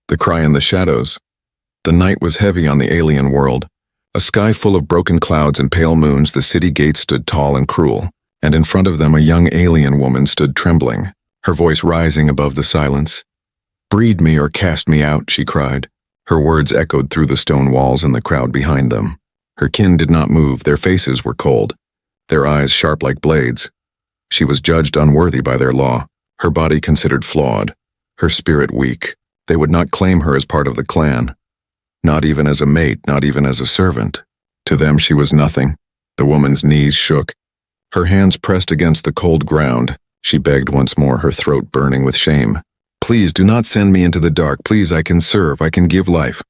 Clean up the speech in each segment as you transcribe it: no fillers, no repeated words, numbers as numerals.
The cry in the shadows. The night was heavy on the alien world. A sky full of broken clouds and pale moons, the city gates stood tall and cruel, and in front of them a young alien woman stood trembling, her voice rising above the silence. "Breed me or cast me out," she cried. Her words echoed through the stone walls and the crowd behind them. Her kin did not move, their faces were cold, their eyes sharp like blades. She was judged unworthy by their law, her body considered flawed, her spirit weak. They would not claim her as part of the clan. Not even as a mate, not even as a servant. To them she was nothing. The woman's knees shook. Her hands pressed against the cold ground. She begged once more, her throat burning with shame. "Please do not send me into the dark. Please, I can serve, I can give life.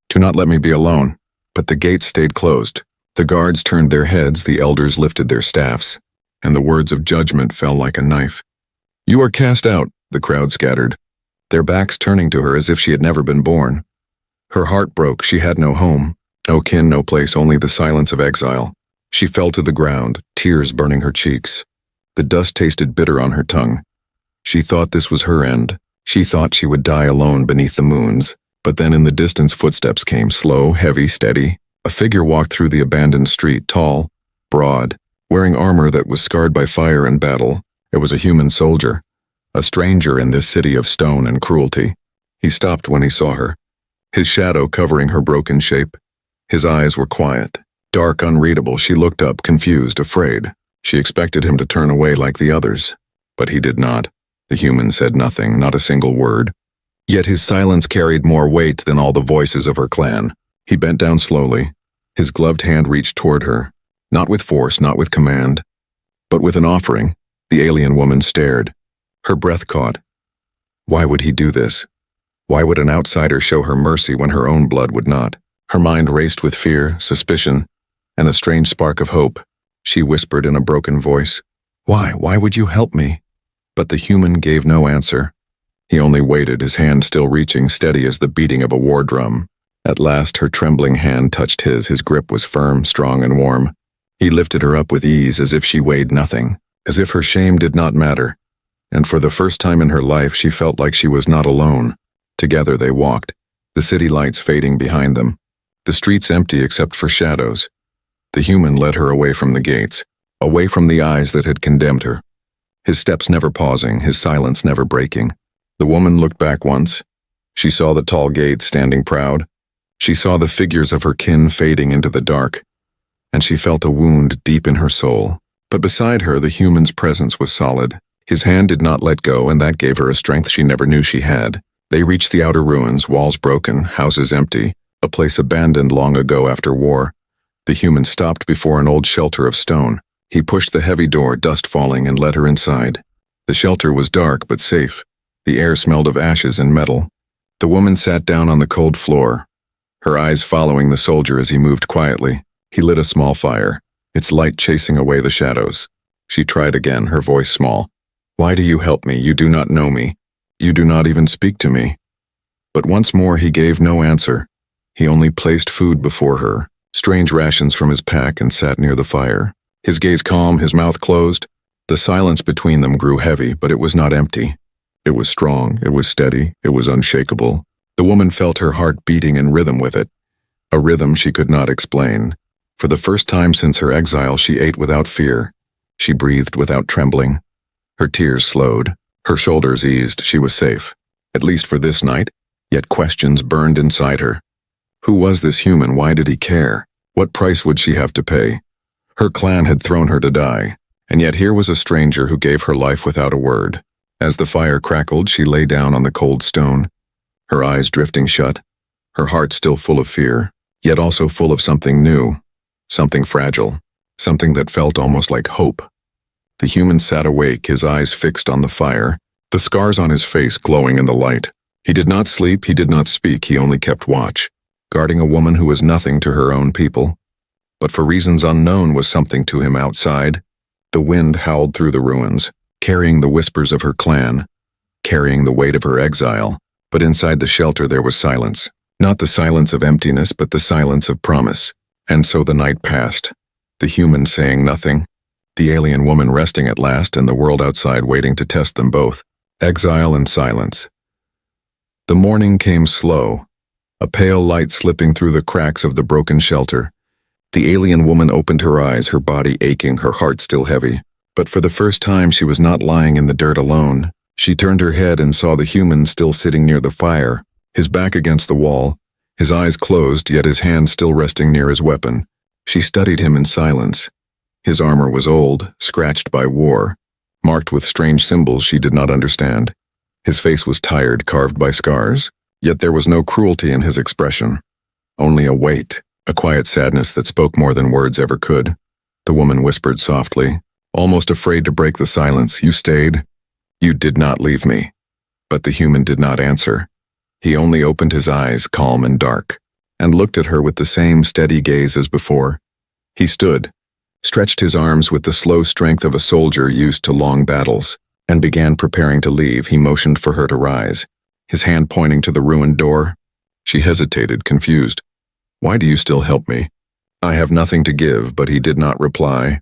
Do not let me be alone." But the gates stayed closed. The guards turned their heads, the elders lifted their staffs, and the words of judgment fell like a knife. "You are cast out," the crowd scattered, their backs turning to her as if she had never been born. Her heart broke, she had no home, no kin, no place, only the silence of exile. She fell to the ground, tears burning her cheeks. The dust tasted bitter on her tongue. She thought this was her end. She thought she would die alone beneath the moons. But then in the distance footsteps came, slow, heavy, steady. A figure walked through the abandoned street, tall, broad, wearing armor that was scarred by fire and battle. It was a human soldier, a stranger in this city of stone and cruelty. He stopped when he saw her, his shadow covering her broken shape. His eyes were quiet, dark, unreadable. She looked up, confused, afraid. She expected him to turn away like the others, but he did not. The human said nothing, not a single word. Yet his silence carried more weight than all the voices of her clan. He bent down slowly. His gloved hand reached toward her, not with force, not with command, but with an offering. The alien woman stared. Her breath caught. Why would he do this? Why would an outsider show her mercy when her own blood would not? Her mind raced with fear, suspicion, and a strange spark of hope. She whispered in a broken voice, Why would you help me?" But the human gave no answer. He only waited, his hand still reaching, steady as the beating of a war drum. At last her trembling hand touched his grip was firm, strong, and warm. He lifted her up with ease, as if she weighed nothing, as if her shame did not matter. And for the first time in her life she felt like she was not alone. Together they walked, the city lights fading behind them, the streets empty except for shadows. The human led her away from the gates, away from the eyes that had condemned her. His steps never pausing, his silence never breaking. The woman looked back once. She saw the tall gates standing proud. She saw the figures of her kin fading into the dark. And she felt a wound deep in her soul. But beside her, the human's presence was solid. His hand did not let go, and that gave her a strength she never knew she had. They reached the outer ruins, walls broken, houses empty, a place abandoned long ago after war. The human stopped before an old shelter of stone. He pushed the heavy door, dust falling, and led her inside. The shelter was dark but safe. The air smelled of ashes and metal. The woman sat down on the cold floor, her eyes following the soldier as he moved quietly. He lit a small fire, its light chasing away the shadows. She tried again, her voice small. "Why do you help me? You do not know me. You do not even speak to me." But once more he gave no answer. He only placed food before her, strange rations from his pack, and sat near the fire. His gaze calm, his mouth closed. The silence between them grew heavy, but it was not empty. It was strong, it was steady, it was unshakable. The woman felt her heart beating in rhythm with it, a rhythm she could not explain. For the first time since her exile, she ate without fear. She breathed without trembling. Her tears slowed, her shoulders eased. She was safe, at least for this night, yet questions burned inside her. Who was this human? Why did he care? What price would she have to pay? Her clan had thrown her to die, and yet here was a stranger who gave her life without a word. As the fire crackled, she lay down on the cold stone, her eyes drifting shut, her heart still full of fear, yet also full of something new, something fragile, something that felt almost like hope. The human sat awake, his eyes fixed on the fire, the scars on his face glowing in the light. He did not sleep, he did not speak, he only kept watch, guarding a woman who was nothing to her own people. But for reasons unknown was something to him outside. The wind howled through the ruins, carrying the whispers of her clan, carrying the weight of her exile. But inside the shelter there was silence, not the silence of emptiness, but the silence of promise. And so the night passed, the human saying nothing, the alien woman resting at last, and the world outside waiting to test them both. Exile and silence. The morning came slow, a pale light slipping through the cracks of the broken shelter. The alien woman opened her eyes, her body aching, her heart still heavy. But for the first time she was not lying in the dirt alone. She turned her head and saw the human still sitting near the fire, his back against the wall, his eyes closed, yet his hand still resting near his weapon. She studied him in silence. His armor was old, scratched by war, marked with strange symbols she did not understand. His face was tired, carved by scars, yet there was no cruelty in his expression. Only a weight, a quiet sadness that spoke more than words ever could. The woman whispered softly, almost afraid to break the silence, "You stayed. You did not leave me." But the human did not answer. He only opened his eyes, calm and dark, and looked at her with the same steady gaze as before. He stood, stretched his arms with the slow strength of a soldier used to long battles, and began preparing to leave. He motioned for her to rise, his hand pointing to the ruined door. She hesitated, confused. "Why do you still help me?" "I have nothing to give," but he did not reply.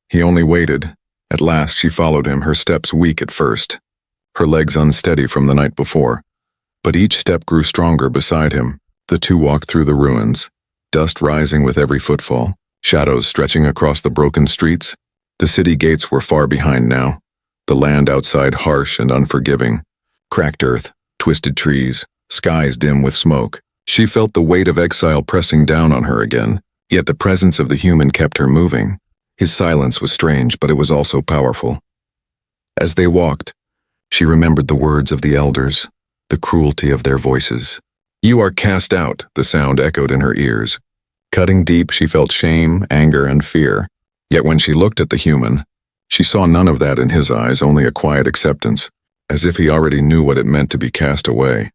He only waited. At last she followed him, her steps weak at first, her legs unsteady from the night before. But each step grew stronger beside him. The two walked through the ruins, dust rising with every footfall, shadows stretching across the broken streets. The city gates were far behind now, the land outside harsh and unforgiving. Cracked earth, twisted trees, skies dim with smoke. She felt the weight of exile pressing down on her again, yet the presence of the human kept her moving. His silence was strange, but it was also powerful. As they walked, she remembered the words of the elders, the cruelty of their voices. "You are cast out," the sound echoed in her ears. Cutting deep, she felt shame, anger, and fear. Yet when she looked at the human, she saw none of that in his eyes, only a quiet acceptance, as if he already knew what it meant to be cast away.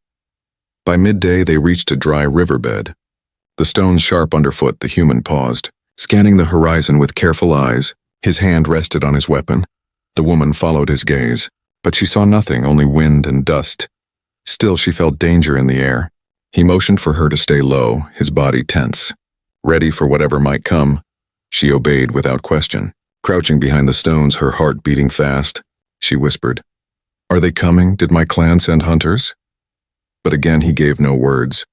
By midday, they reached a dry riverbed. The stones sharp underfoot, the human paused, scanning the horizon with careful eyes. His hand rested on his weapon. The woman followed his gaze, but she saw nothing, only wind and dust. Still, she felt danger in the air. He motioned for her to stay low, his body tense, ready for whatever might come. She obeyed without question. Crouching behind the stones, her heart beating fast, she whispered, "Are they coming? Did my clan send hunters?" But again he gave no words.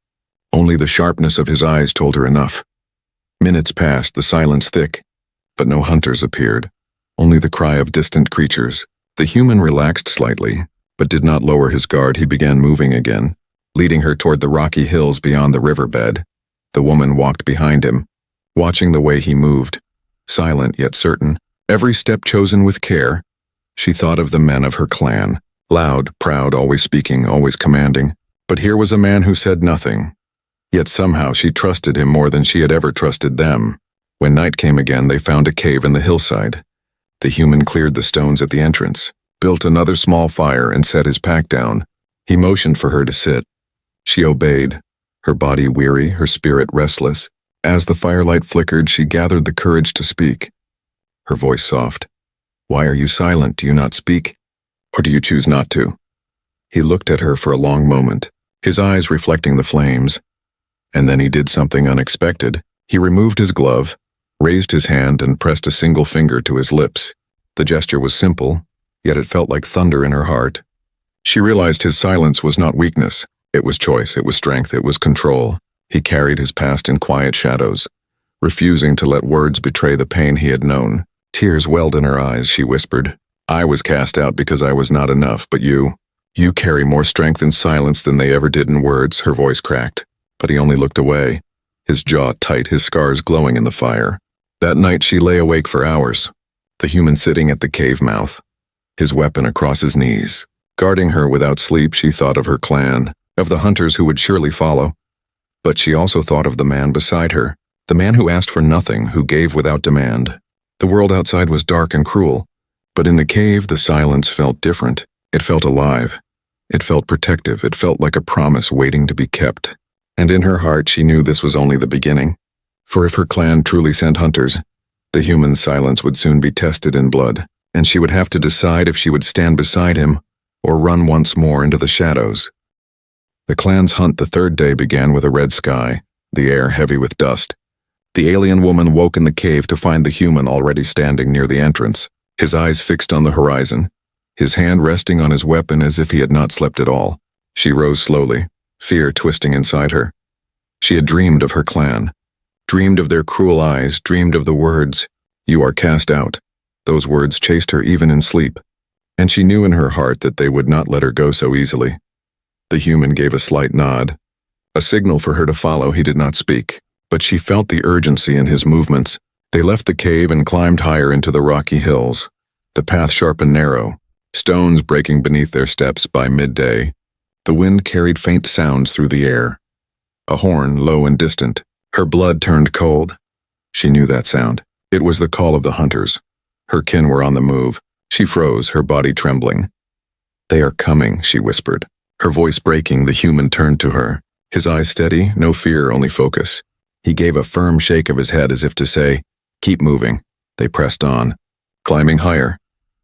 Only the sharpness of his eyes told her enough. Minutes passed, the silence thick, but no hunters appeared, only the cry of distant creatures. The human relaxed slightly, but did not lower his guard. He began moving again, leading her toward the rocky hills beyond the riverbed. The woman walked behind him, watching the way he moved, silent yet certain, every step chosen with care. She thought of the men of her clan, loud, proud, always speaking, always commanding. But here was a man who said nothing. Yet somehow she trusted him more than she had ever trusted them. When night came again, they found a cave in the hillside. The human cleared the stones at the entrance, built another small fire, and set his pack down. He motioned for her to sit. She obeyed, her body weary, her spirit restless. As the firelight flickered, she gathered the courage to speak. Her voice soft. "Why are you silent? Do you not speak? Or do you choose not to?" He looked at her for a long moment, his eyes reflecting the flames. And then he did something unexpected. He removed his glove, raised his hand, and pressed a single finger to his lips. The gesture was simple, yet it felt like thunder in her heart. She realized his silence was not weakness. It was choice, it was strength, it was control. He carried his past in quiet shadows, refusing to let words betray the pain he had known. Tears welled in her eyes, she whispered, "I was cast out because I was not enough, but you carry more strength in silence than they ever did in words." Her voice cracked, but he only looked away, his jaw tight, his scars glowing in the fire. That night she lay awake for hours, the human sitting at the cave mouth, his weapon across his knees. Guarding her without sleep, she thought of her clan, of the hunters who would surely follow. But she also thought of the man beside her, the man who asked for nothing, who gave without demand. The world outside was dark and cruel, but in the cave the silence felt different. It felt alive. It felt protective. It felt like a promise waiting to be kept. And in her heart she knew this was only the beginning. For if her clan truly sent hunters, the human silence would soon be tested in blood, and she would have to decide if she would stand beside him or run once more into the shadows. The clan's hunt the third day began with a red sky, the air heavy with dust. The alien woman woke in the cave to find the human already standing near the entrance, his eyes fixed on the horizon, his hand resting on his weapon as if he had not slept at all. She rose slowly, fear twisting inside her. She had dreamed of her clan, dreamed of their cruel eyes, dreamed of the words, "You are cast out." Those words chased her even in sleep, and she knew in her heart that they would not let her go so easily. The human gave a slight nod, a signal for her to follow. He did not speak, but she felt the urgency in his movements. They left the cave and climbed higher into the rocky hills, the path sharp and narrow, stones breaking beneath their steps. By midday, the wind carried faint sounds through the air. A horn, low and distant. Her blood turned cold. She knew that sound. It was the call of the hunters. Her kin were on the move. She froze, her body trembling. "They are coming," she whispered. Her voice breaking, the human turned to her. His eyes steady, no fear, only focus. He gave a firm shake of his head as if to say, "Keep moving." They pressed on, climbing higher,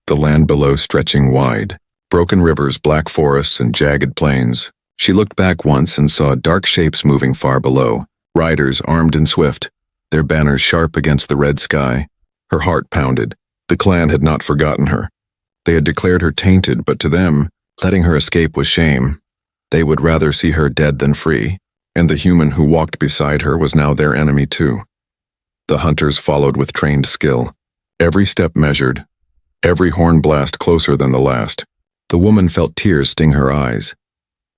the land below stretching wide, broken rivers, black forests, and jagged plains. She looked back once and saw dark shapes moving far below, riders armed and swift, their banners sharp against the red sky. Her heart pounded. The clan had not forgotten her. They had declared her tainted, but to them, letting her escape was shame. They would rather see her dead than free, and the human who walked beside her was now their enemy too. The hunters followed with trained skill, every step measured, every horn blast closer than the last. The woman felt tears sting her eyes.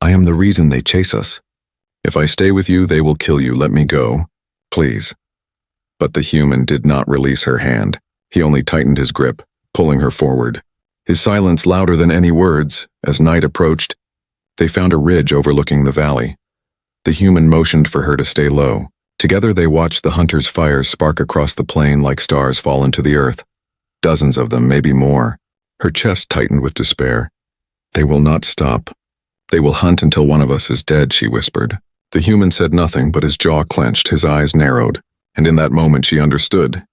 "I am the reason they chase us. If I stay with you, they will kill you. Let me go, please." But the human did not release her hand. He only tightened his grip, pulling her forward. His silence louder than any words. As night approached, they found a ridge overlooking the valley. The human motioned for her to stay low. Together they watched the hunters' fires spark across the plain like stars fall into the earth. Dozens of them, maybe more. Her chest tightened with despair. "They will not stop. They will hunt until one of us is dead," she whispered. The human said nothing, but his jaw clenched, his eyes narrowed, and in that moment she understood.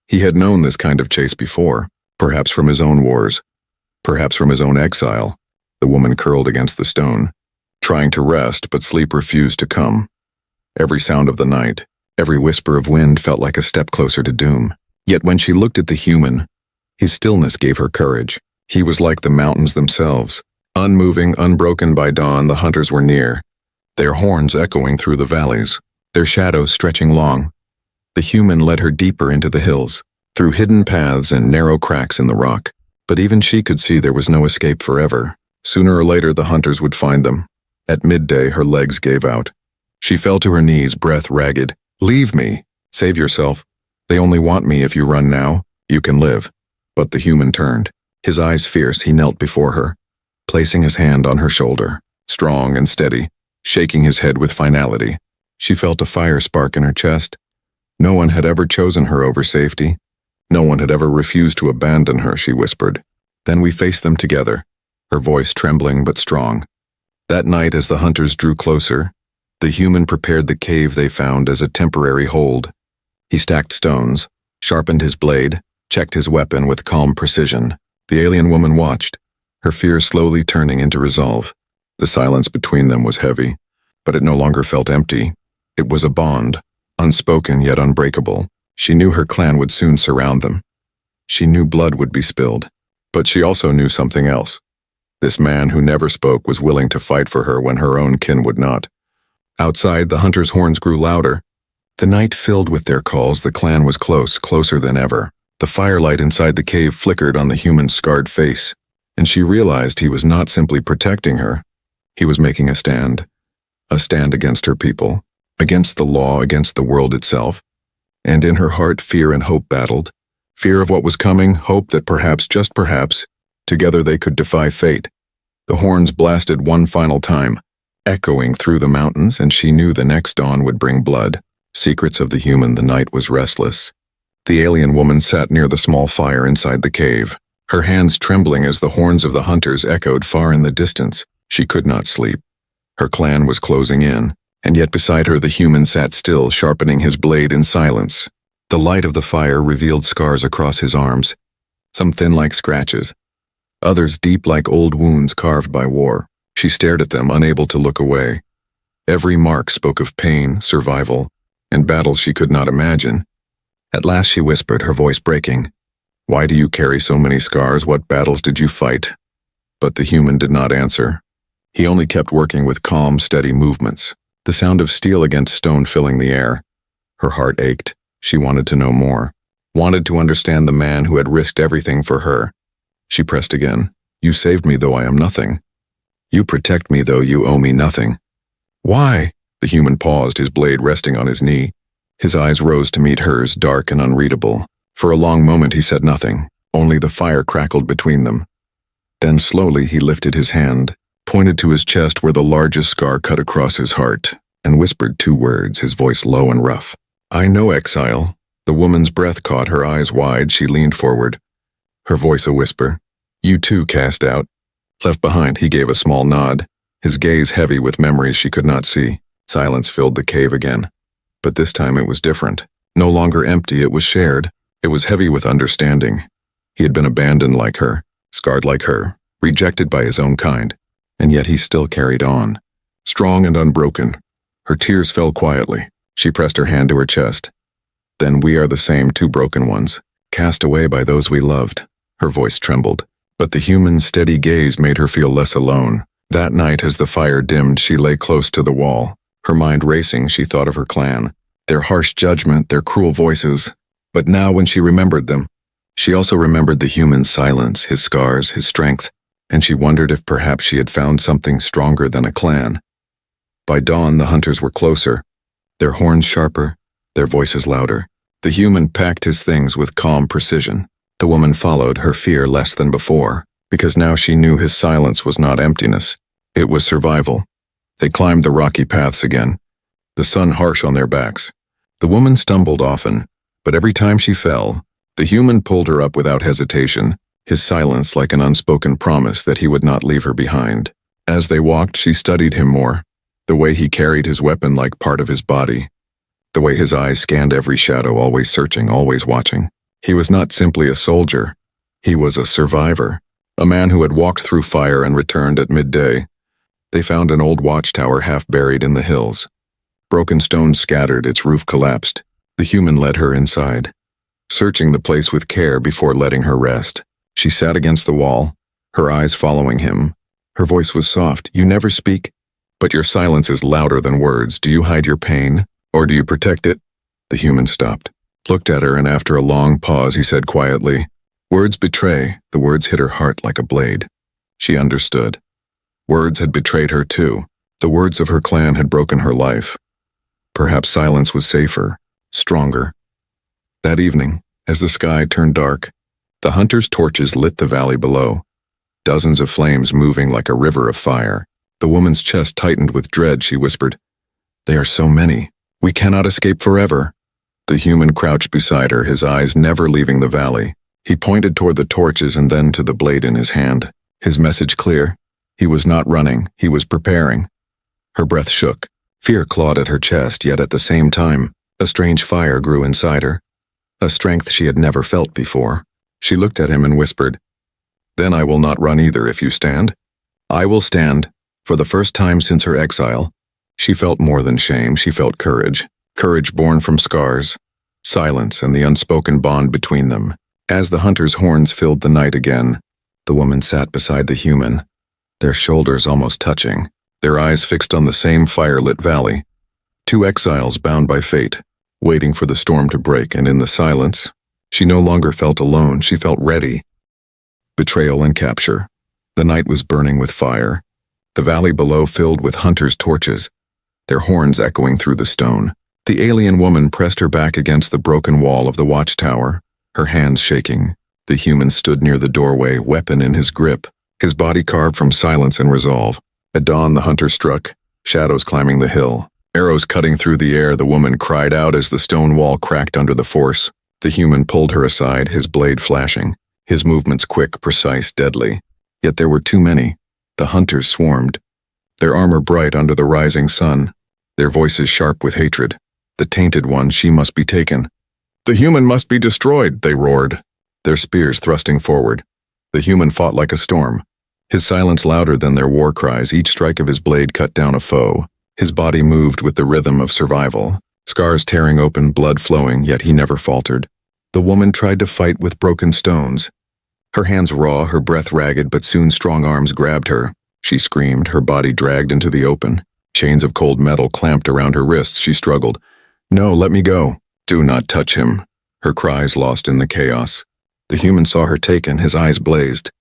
He had known this kind of chase before, perhaps from his own wars, perhaps from his own exile. The woman curled against the stone, trying to rest, but sleep refused to come. Every sound of the night, every whisper of wind felt like a step closer to doom. Yet when she looked at the human, his stillness gave her courage. He was like the mountains themselves. Unmoving, unbroken by dawn, the hunters were near, their horns echoing through the valleys, their shadows stretching long. The human led her deeper into the hills, through hidden paths and narrow cracks in the rock. But even she could see there was no escape forever. Sooner or later the hunters would find them. At midday her legs gave out. She fell to her knees, breath ragged. "Leave me! Save yourself. They only want me. If you run now, you can live." But the human turned. His eyes fierce, he knelt before her, placing his hand on her shoulder, strong and steady, shaking his head with finality. She felt a fire spark in her chest. No one had ever chosen her over safety. No one had ever refused to abandon her, she whispered. Then we faced them together, her voice trembling but strong. That night, as the hunters drew closer, the human prepared the cave they found as a temporary hold. He stacked stones, sharpened his blade, checked his weapon with calm precision. The alien woman watched, her fear slowly turning into resolve. The silence between them was heavy, but it no longer felt empty. It was a bond, unspoken yet unbreakable. She knew her clan would soon surround them. She knew blood would be spilled, but she also knew something else. This man who never spoke was willing to fight for her when her own kin would not. Outside, the hunters' horns grew louder. The night filled with their calls. The clan was close, closer than ever. The firelight inside the cave flickered on the human's scarred face, and she realized he was not simply protecting her. He was making a stand against her people, against the law, against the world itself. And in her heart, fear and hope battled. Fear of what was coming, hope that perhaps, just perhaps, together they could defy fate. The horns blasted one final time, echoing through the mountains, and she knew the next dawn would bring blood. Secrets of the human. The night was restless. The alien woman sat near the small fire inside the cave, her hands trembling as the horns of the hunters echoed far in the distance. She could not sleep. Her clan was closing in, and yet beside her the human sat still, sharpening his blade in silence. The light of the fire revealed scars across his arms, some thin like scratches, others deep like old wounds carved by war. She stared at them, unable to look away. Every mark spoke of pain, survival, and battles she could not imagine. At last she whispered, her voice breaking, "Why do you carry so many scars? What battles did you fight?" But the human did not answer. He only kept working with calm, steady movements, the sound of steel against stone filling the air. Her heart ached. She wanted to know more, wanted to understand the man who had risked everything for her. She pressed again. You saved me, though I am nothing. You protect me, though you owe me nothing. Why? The human paused, his blade resting on his knee. His eyes rose to meet hers, dark and unreadable. For a long moment he said nothing, only the fire crackled between them. Then slowly he lifted his hand, pointed to his chest where the largest scar cut across his heart, and whispered 2 words, his voice low and rough. I know, exile. The woman's breath caught, her eyes wide, she leaned forward. Her voice a whisper. You too, cast out. Left behind, he gave a small nod, his gaze heavy with memories she could not see. Silence filled the cave again. But this time it was different. No longer empty, it was shared. It was heavy with understanding. He had been abandoned like her, scarred like her, rejected by his own kind, and yet he still carried on, strong and unbroken. Her tears fell quietly. She pressed her hand to her chest. Then we are the same, 2 broken ones, cast away by those we loved. Her voice trembled, but the human's steady gaze made her feel less alone. That night, as the fire dimmed, she lay close to the wall. Her mind racing, she thought of her clan, their harsh judgment, their cruel voices. But now when she remembered them, she also remembered the human's silence, his scars, his strength, and she wondered if perhaps she had found something stronger than a clan. By dawn, the hunters were closer, their horns sharper, their voices louder. The human packed his things with calm precision. The woman followed, her fear less than before, because now she knew his silence was not emptiness. It was survival. They climbed the rocky paths again, the sun harsh on their backs. The woman stumbled often, but every time she fell, the human pulled her up without hesitation, his silence like an unspoken promise that he would not leave her behind. As they walked, she studied him more, the way he carried his weapon like part of his body, the way his eyes scanned every shadow, always searching, always watching. He was not simply a soldier. He was a survivor, a man who had walked through fire and returned at midday. They found an old watchtower half buried in the hills. Broken stones scattered, its roof collapsed. The human led her inside, searching the place with care before letting her rest. She sat against the wall, her eyes following him. Her voice was soft. You never speak, but your silence is louder than words. Do you hide your pain, or do you protect it? The human stopped, looked at her, and after a long pause he said quietly, Words betray. The words hit her heart like a blade. She understood. Words had betrayed her too. The words of her clan had broken her life. Perhaps silence was safer, stronger. That evening, as the sky turned dark, the hunters' torches lit the valley below, dozens of flames moving like a river of fire. The woman's chest tightened with dread. She whispered, They are so many. We cannot escape forever. The human crouched beside her, his eyes never leaving the valley. He pointed toward the torches and then to the blade in his hand, his message clear. He was not running, he was preparing. Her breath shook. Fear clawed at her chest, yet at the same time, a strange fire grew inside her, a strength she had never felt before. She looked at him and whispered, Then I will not run either if you stand. I will stand. For the first time since her exile, she felt more than shame, she felt courage. Courage born from scars, silence, and the unspoken bond between them. As the hunter's horns filled the night again, the woman sat beside the human, their shoulders almost touching, their eyes fixed on the same fire-lit valley. 2 exiles bound by fate, waiting for the storm to break, and in the silence, she no longer felt alone, she felt ready. Betrayal and capture. The night was burning with fire, the valley below filled with hunters' torches, their horns echoing through the stone. The alien woman pressed her back against the broken wall of the watchtower, her hands shaking. The human stood near the doorway, weapon in his grip, his body carved from silence and resolve. At dawn, the hunter struck, shadows climbing the hill, arrows cutting through the air. The woman cried out as the stone wall cracked under the force. The human pulled her aside, his blade flashing, his movements quick, precise, deadly. Yet there were too many. The hunters swarmed, their armor bright under the rising sun, their voices sharp with hatred. The tainted one, she must be taken. The human must be destroyed, they roared, their spears thrusting forward. The human fought like a storm, his silence louder than their war cries. Each strike of his blade cut down a foe. His body moved with the rhythm of survival, scars tearing open, blood flowing, yet he never faltered. The woman tried to fight with broken stones, her hands raw, her breath ragged, but soon strong arms grabbed her. she screamed, her body dragged into the open. Chains of cold metal clamped around her wrists. She struggled. "No, let me go. Do not touch him." Her cries lost in the chaos. The human saw her taken, his eyes blazed.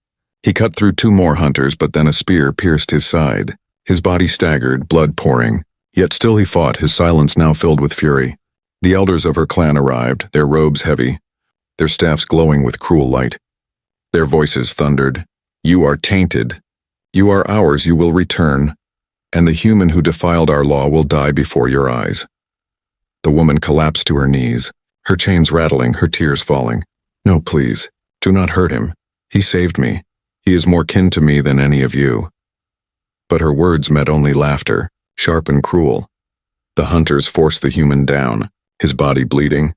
He cut through 2 more hunters, but then a spear pierced his side. His body staggered, blood pouring. Yet still he fought, his silence now filled with fury. The elders of her clan arrived, their robes heavy, their staffs glowing with cruel light. Their voices thundered, "You are tainted. You are ours, you will return, and the human who defiled our law will die before your eyes." The woman collapsed to her knees, her chains rattling, her tears falling. "No, please, do not hurt him. He saved me. He is more kin to me than any of you." But her words met only laughter, sharp and cruel. The hunters forced the human down, his body bleeding,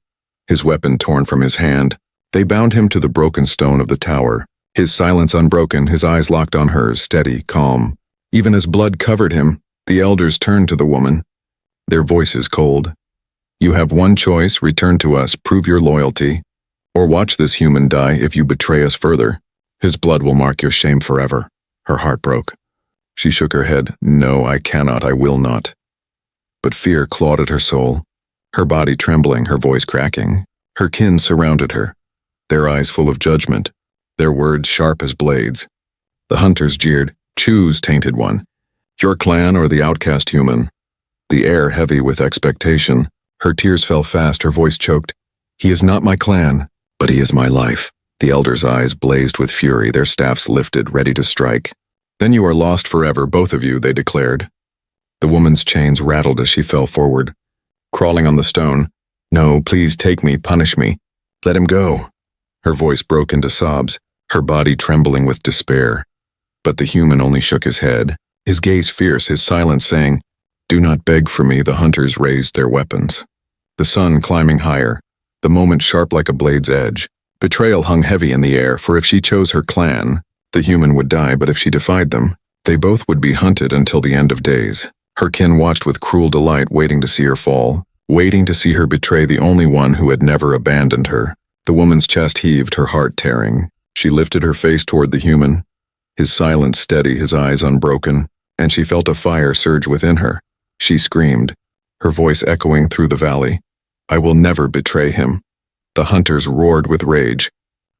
his weapon torn from his hand. They bound him to the broken stone of the tower, his silence unbroken, his eyes locked on hers, steady, calm. Even as blood covered him, the elders turned to the woman, their voices cold. "You have one choice, return to us, prove your loyalty, or watch this human die if you betray us further. His blood will mark your shame forever." Her heart broke. She shook her head. "No, I cannot, I will not." But fear clawed at her soul, her body trembling, her voice cracking. Her kin surrounded her, their eyes full of judgment, their words sharp as blades. The hunters jeered, "Choose, tainted one, your clan or the outcast human." The air heavy with expectation. Her tears fell fast, her voice choked. "He is not my clan, but he is my life." The elders' eyes blazed with fury, their staffs lifted, ready to strike. "Then you are lost forever, both of you," they declared. The woman's chains rattled as she fell forward, crawling on the stone. "No, please take me, punish me. Let him go." Her voice broke into sobs, her body trembling with despair. But the human only shook his head, his gaze fierce, his silence saying, "Do not beg for me." The hunters raised their weapons. The sun climbing higher, the moment sharp like a blade's edge. Betrayal hung heavy in the air, for if she chose her clan, the human would die, but if she defied them, they both would be hunted until the end of days. Her kin watched with cruel delight, waiting to see her fall, waiting to see her betray the only one who had never abandoned her. The woman's chest heaved, her heart tearing. She lifted her face toward the human, his silence steady, his eyes unbroken, and she felt a fire surge within her. She screamed, her voice echoing through the valley, "I will never betray him." The hunters roared with rage.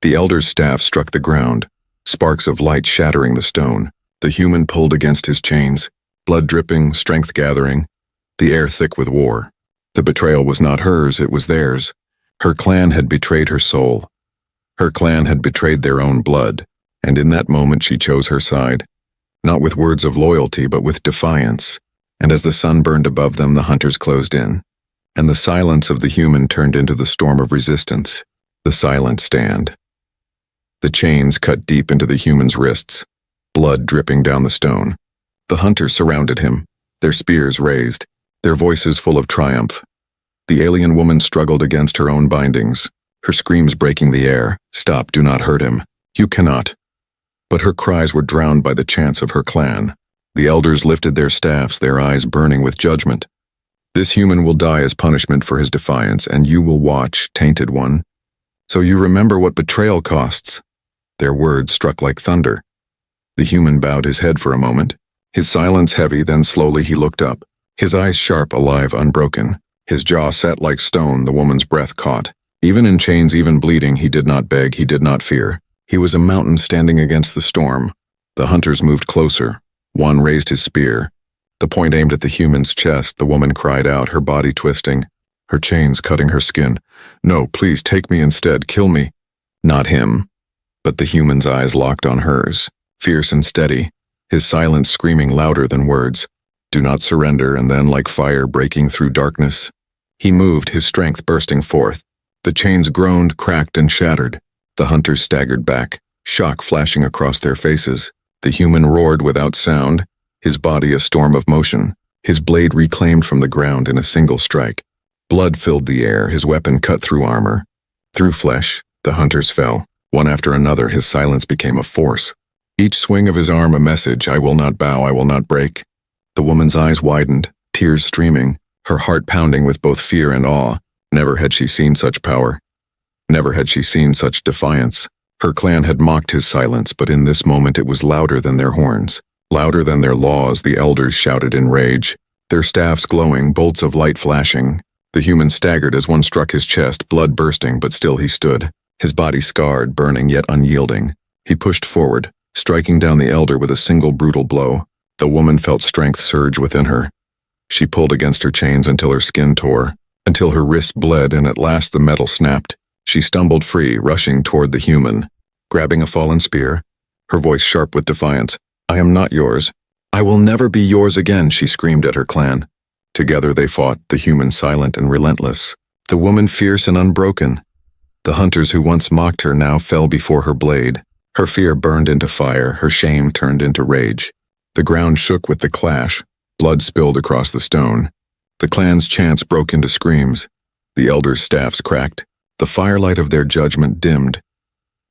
The elder's staff struck the ground, sparks of light shattering the stone. The human pulled against his chains, blood dripping, strength gathering, the air thick with war. The betrayal was not hers, it was theirs. Her clan had betrayed her soul. Her clan had betrayed their own blood, and in that moment she chose her side, not with words of loyalty but with defiance. And as the sun burned above them, the hunters closed in, and the silence of the human turned into the storm of resistance, the silent stand. The chains cut deep into the human's wrists, blood dripping down the stone. The hunters surrounded him, their spears raised, their voices full of triumph. The alien woman struggled against her own bindings, her screams breaking the air. "Stop, do not hurt him. You cannot." But her cries were drowned by the chants of her clan. The elders lifted their staffs, their eyes burning with judgment. "This human will die as punishment for his defiance, and you will watch, tainted one. So you remember what betrayal costs." Their words struck like thunder. The human bowed his head for a moment, his silence heavy, then slowly he looked up, his eyes sharp, alive, unbroken, his jaw set like stone, the woman's breath caught. Even in chains, even bleeding, he did not beg, he did not fear. He was a mountain standing against the storm. The hunters moved closer. One raised his spear, the point aimed at the human's chest. The woman cried out, her body twisting, her chains cutting her skin. "No, please take me instead, kill me." Not him, but the human's eyes locked on hers, fierce and steady, his silence screaming louder than words. "Do not surrender," and then like fire breaking through darkness, he moved, his strength bursting forth. The chains groaned, cracked, and shattered. The hunters staggered back, shock flashing across their faces. The human roared without sound, his body a storm of motion, his blade reclaimed from the ground in a single strike. Blood filled the air, his weapon cut through armor. Through flesh, the hunters fell. One after another, his silence became a force. Each swing of his arm a message, "I will not bow, I will not break." The woman's eyes widened, tears streaming, her heart pounding with both fear and awe. Never had she seen such power. Never had she seen such defiance. Her clan had mocked his silence, but in this moment it was louder than their horns. Louder than their laws, the elders shouted in rage, their staffs glowing, bolts of light flashing. The human staggered as one struck his chest, blood bursting, but still he stood, his body scarred, burning yet unyielding. He pushed forward, striking down the elder with a single brutal blow. The woman felt strength surge within her. She pulled against her chains until her skin tore, until her wrist bled, and at last the metal snapped. She stumbled free, rushing toward the human, grabbing a fallen spear, her voice sharp with defiance. "I am not yours. I will never be yours again," she screamed at her clan. Together they fought, the human silent and relentless, the woman fierce and unbroken. The hunters who once mocked her now fell before her blade. Her fear burned into fire, her shame turned into rage. The ground shook with the clash, blood spilled across the stone. The clan's chants broke into screams. The elders' staffs cracked. The firelight of their judgment dimmed.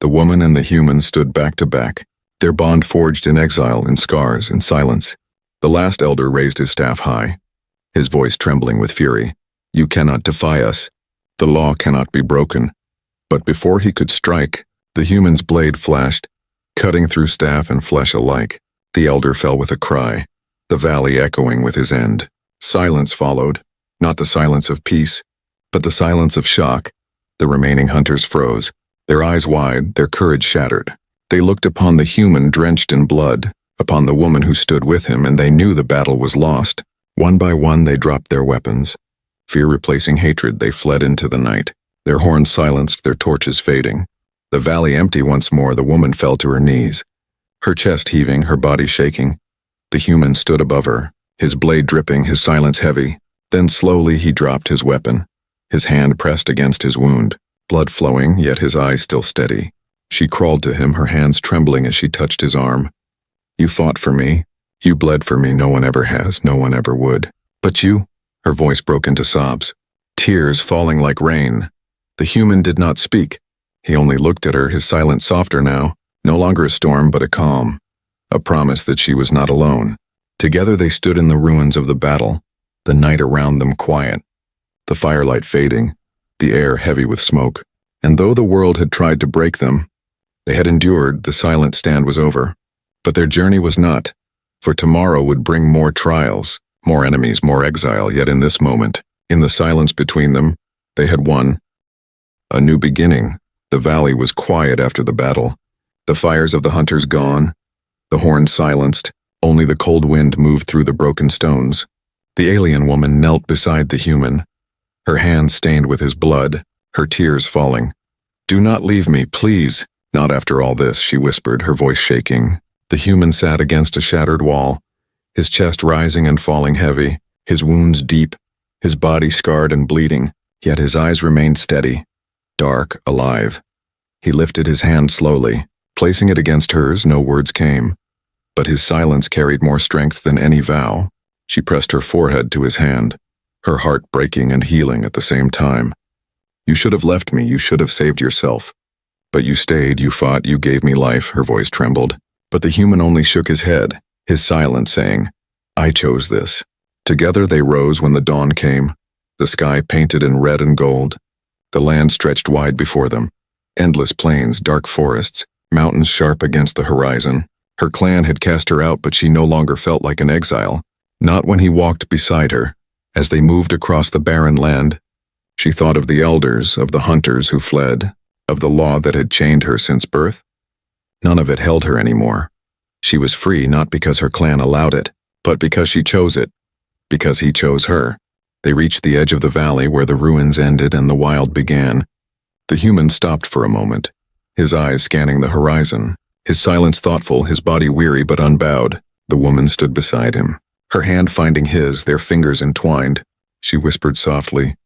The woman and the human stood back to back, their bond forged in exile, in scars, in silence. The last elder raised his staff high, his voice trembling with fury. "You cannot defy us. The law cannot be broken." But before he could strike, the human's blade flashed, cutting through staff and flesh alike. The elder fell with a cry, the valley echoing with his end. Silence followed, not the silence of peace, but the silence of shock. The remaining hunters froze, their eyes wide, their courage shattered. They looked upon the human drenched in blood, upon the woman who stood with him, and they knew the battle was lost. One by one they dropped their weapons. Fear replacing hatred, they fled into the night, their horns silenced, their torches fading. The valley empty once more, the woman fell to her knees, her chest heaving, her body shaking. The human stood above her, his blade dripping, his silence heavy. Then slowly he dropped his weapon, his hand pressed against his wound, blood flowing, yet his eyes still steady. She crawled to him, her hands trembling as she touched his arm. "You fought for me. You bled for me. No one ever has, no one ever would. But you?" Her voice broke into sobs, tears falling like rain. The human did not speak. He only looked at her, his silence softer now, no longer a storm but a calm, a promise that she was not alone. Together they stood in the ruins of the battle, the night around them quiet, the firelight fading, the air heavy with smoke. And though the world had tried to break them, they had endured, the silent stand was over. But their journey was not, for tomorrow would bring more trials, more enemies, more exile, yet in this moment, in the silence between them, they had won. A new beginning. The valley was quiet after the battle, the fires of the hunters gone, the horns silenced, only the cold wind moved through the broken stones. The alien woman knelt beside the human, her hands stained with his blood, her tears falling. "Do not leave me, please." "Not after all this," she whispered, her voice shaking. The human sat against a shattered wall, his chest rising and falling heavy, his wounds deep, his body scarred and bleeding, yet his eyes remained steady, dark, alive. He lifted his hand slowly, placing it against hers. No words came, but his silence carried more strength than any vow. She pressed her forehead to his hand, her heart breaking and healing at the same time. "You should have left me, you should have saved yourself. But you stayed, you fought, you gave me life," her voice trembled. But the human only shook his head, his silence saying, "I chose this." Together they rose when the dawn came, the sky painted in red and gold. The land stretched wide before them, endless plains, dark forests, mountains sharp against the horizon. Her clan had cast her out, but she no longer felt like an exile, not when he walked beside her. As they moved across the barren land, she thought of the elders, of the hunters who fled, of the law that had chained her since birth. None of it held her anymore. She was free not because her clan allowed it, but because she chose it, because he chose her. They reached the edge of the valley where the ruins ended and the wild began. The human stopped for a moment, his eyes scanning the horizon, his silence thoughtful, his body weary but unbowed. The woman stood beside him, her hand finding his, their fingers entwined. She whispered softly,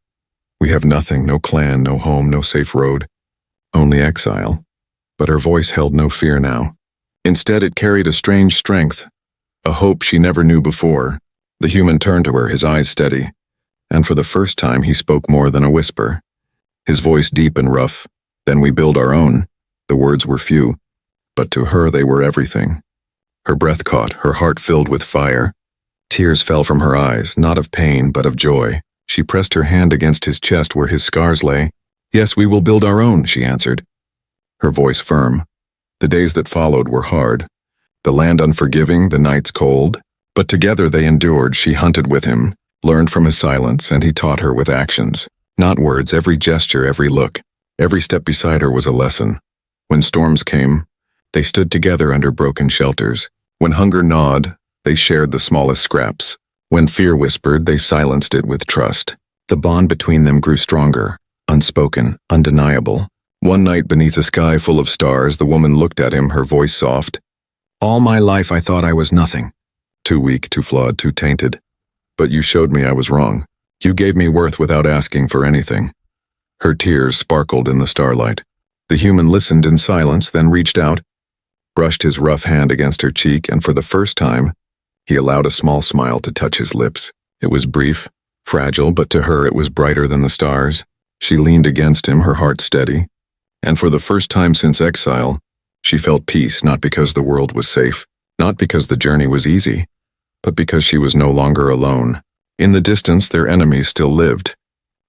"We have nothing, no clan, no home, no safe road, only exile." But her voice held no fear now. Instead, it carried a strange strength, a hope she never knew before. The human turned to her, his eyes steady, and for the first time he spoke more than a whisper. His voice deep and rough. "Then we build our own." The words were few, but to her they were everything. Her breath caught, her heart filled with fire. Tears fell from her eyes, not of pain but of joy. She pressed her hand against his chest where his scars lay. "Yes, we will build our own," she answered, her voice firm. The days that followed were hard. The land unforgiving, the nights cold. But together they endured. She hunted with him, learned from his silence, and he taught her with actions. Not words, every gesture, every look. Every step beside her was a lesson. When storms came, they stood together under broken shelters. When hunger gnawed, they shared the smallest scraps. When fear whispered, they silenced it with trust. The bond between them grew stronger, unspoken, undeniable. One night beneath a sky full of stars, the woman looked at him, her voice soft. "All my life I thought I was nothing. Too weak, too flawed, too tainted. But you showed me I was wrong. You gave me worth without asking for anything." Her tears sparkled in the starlight. The human listened in silence, then reached out, brushed his rough hand against her cheek, and for the first time, he allowed a small smile to touch his lips. It was brief, fragile, but to her it was brighter than the stars. She leaned against him, her heart steady, and for the first time since exile, she felt peace, not because the world was safe, not because the journey was easy, but because she was no longer alone. In the distance, their enemies still lived.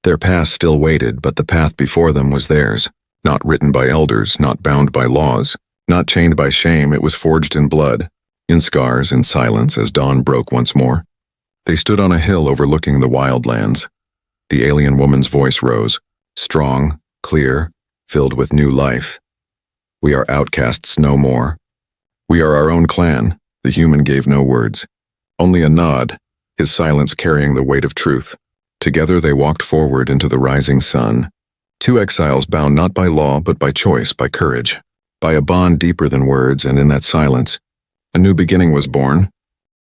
Their past still waited, but the path before them was theirs. Not written by elders, not bound by laws, not chained by shame. It was forged in blood, in scars, in silence, as dawn broke once more. They stood on a hill overlooking the wildlands. The alien woman's voice rose, strong, clear, filled with new life. "We are outcasts no more. We are our own clan." The human gave no words, only a nod, his silence carrying the weight of truth. Together they walked forward into the rising sun. Two exiles bound not by law but by choice, by courage, by a bond deeper than words, and in that silence, a new beginning was born.